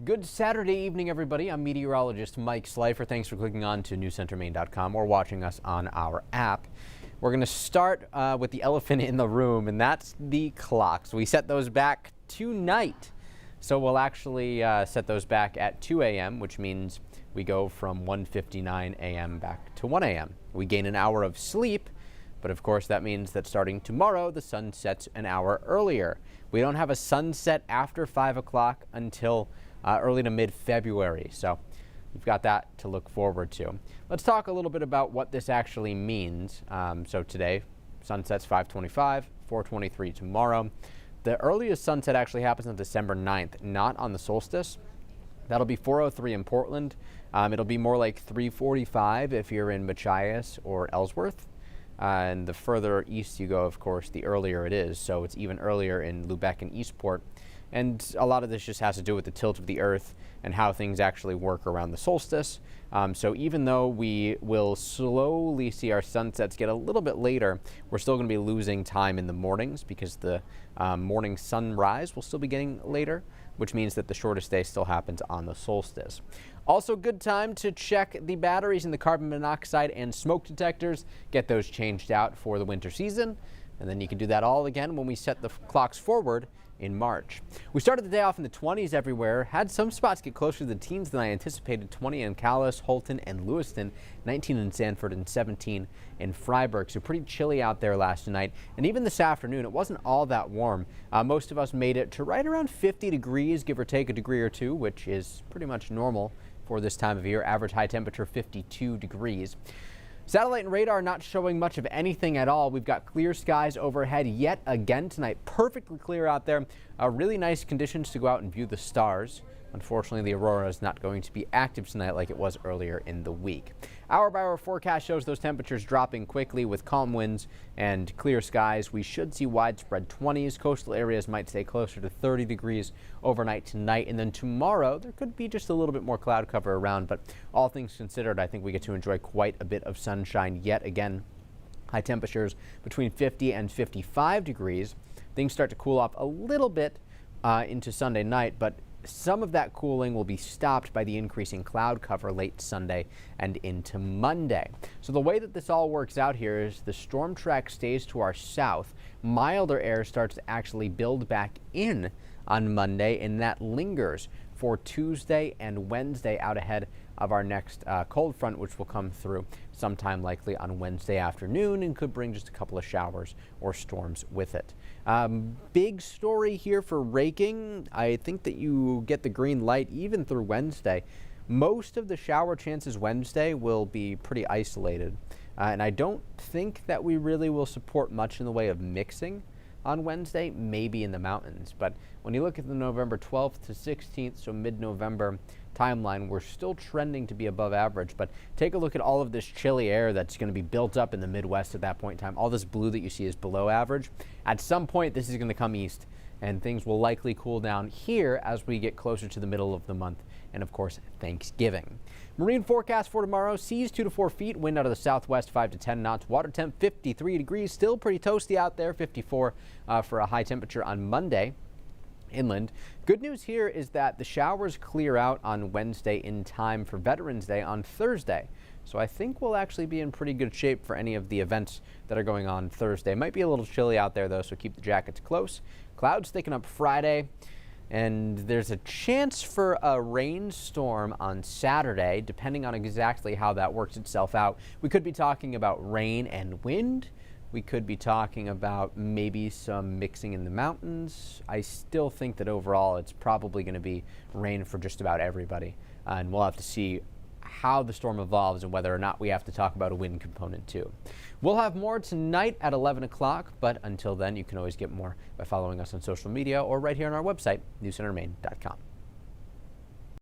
Good Saturday evening, everybody. I'm meteorologist Mike Slifer. Thanks for clicking on to newscentermaine.com or watching us on our app. We're going to start with the elephant in the room, and that's the clocks. We set those back tonight. So we'll actually set those back at 2 a.m., which means we go from 1:59 a.m. back to 1 a.m. We gain an hour of sleep, but of course that means that starting tomorrow, the sun sets an hour earlier. We don't have a sunset after 5 o'clock until early to mid-February, so we've got that to look forward to. Let's talk a little bit about what this actually means. So today, sunset's 5:25, 4:23 tomorrow. The earliest sunset actually happens on December 9th, not on the solstice. That'll be 4:03 in Portland. It'll be more like 3:45 if you're in Machias or Ellsworth. And the further east you go, of course, the earlier it is. So it's even earlier in Lubec and Eastport. And a lot of this just has to do with the tilt of the Earth and how things actually work around the solstice. So even though we will slowly see our sunsets get a little bit later, we're still going to be losing time in the mornings because the morning sunrise will still be getting later, which means that the shortest day still happens on the solstice. Also, good time to check the batteries in the carbon monoxide and smoke detectors, get those changed out for the winter season, and then you can do that all again when we set the clocks forward in March. We started the day off in the 20s everywhere, had some spots get closer to the teens than I anticipated. 20 in Calais, Holton, and Lewiston, 19 in Sanford, and 17 in Freiburg. So pretty chilly out there last night. And even this afternoon, it wasn't all that warm. Most of us made it to right around 50 degrees, give or take a degree or two, which is pretty much normal for this time of year. Average high temperature 52 degrees. Satellite and radar not showing much of anything at all. We've got clear skies overhead yet again tonight. Perfectly clear out there. Really nice conditions to go out and view the stars. Unfortunately, the aurora is not going to be active tonight like it was earlier in the week. Hour-by-hour forecast shows those temperatures dropping quickly with calm winds and clear skies. We should see widespread 20s. Coastal areas might stay closer to 30 degrees overnight tonight. And then tomorrow, there could be just a little bit more cloud cover around. But all things considered, I think we get to enjoy quite a bit of sunshine yet again. High temperatures between 50 and 55 degrees. Things start to cool off a little bit into Sunday night, but some of that cooling will be stopped by the increasing cloud cover late Sunday and into Monday. So the way that this all works out here is the storm track stays to our south. Milder air starts to actually build back in on Monday, and that lingers for Tuesday and Wednesday out ahead of our next cold front, which will come through sometime likely on Wednesday afternoon and could bring just a couple of showers or storms with it. Big story here for raking. I think that you get the green light even through Wednesday. Most of the shower chances Wednesday will be pretty isolated, and I don't think that we really will support much in the way of mixing on Wednesday, maybe in the mountains. But when you look at the November 12th to 16th, so mid-November timeline, we're still trending to be above average. But take a look at all of this chilly air that's going to be built up in the Midwest at that point in time. All this blue that you see is below average. At some point, this is going to come east, and things will likely cool down here as we get closer to the middle of the month and, of course, Thanksgiving. Marine forecast for tomorrow: seas 2 to 4 feet, wind out of the southwest 5 to 10 knots, water temp 53 degrees, still pretty toasty out there, 54 for a high temperature on Monday. Inland. Good news here is that the showers clear out on Wednesday in time for Veterans Day on Thursday. So I think we'll actually be in pretty good shape for any of the events that are going on Thursday. Might be a little chilly out there though, so keep the jackets close. Clouds thicken up Friday, and there's a chance for a rainstorm on Saturday, depending on exactly how that works itself out. We could be talking about rain and wind. We could be talking about maybe some mixing in the mountains. I still think that overall it's probably going to be rain for just about everybody. And we'll have to see how the storm evolves and whether or not we have to talk about a wind component too. We'll have more tonight at 11 o'clock, but until then, you can always get more by following us on social media or right here on our website, newscentermaine.com.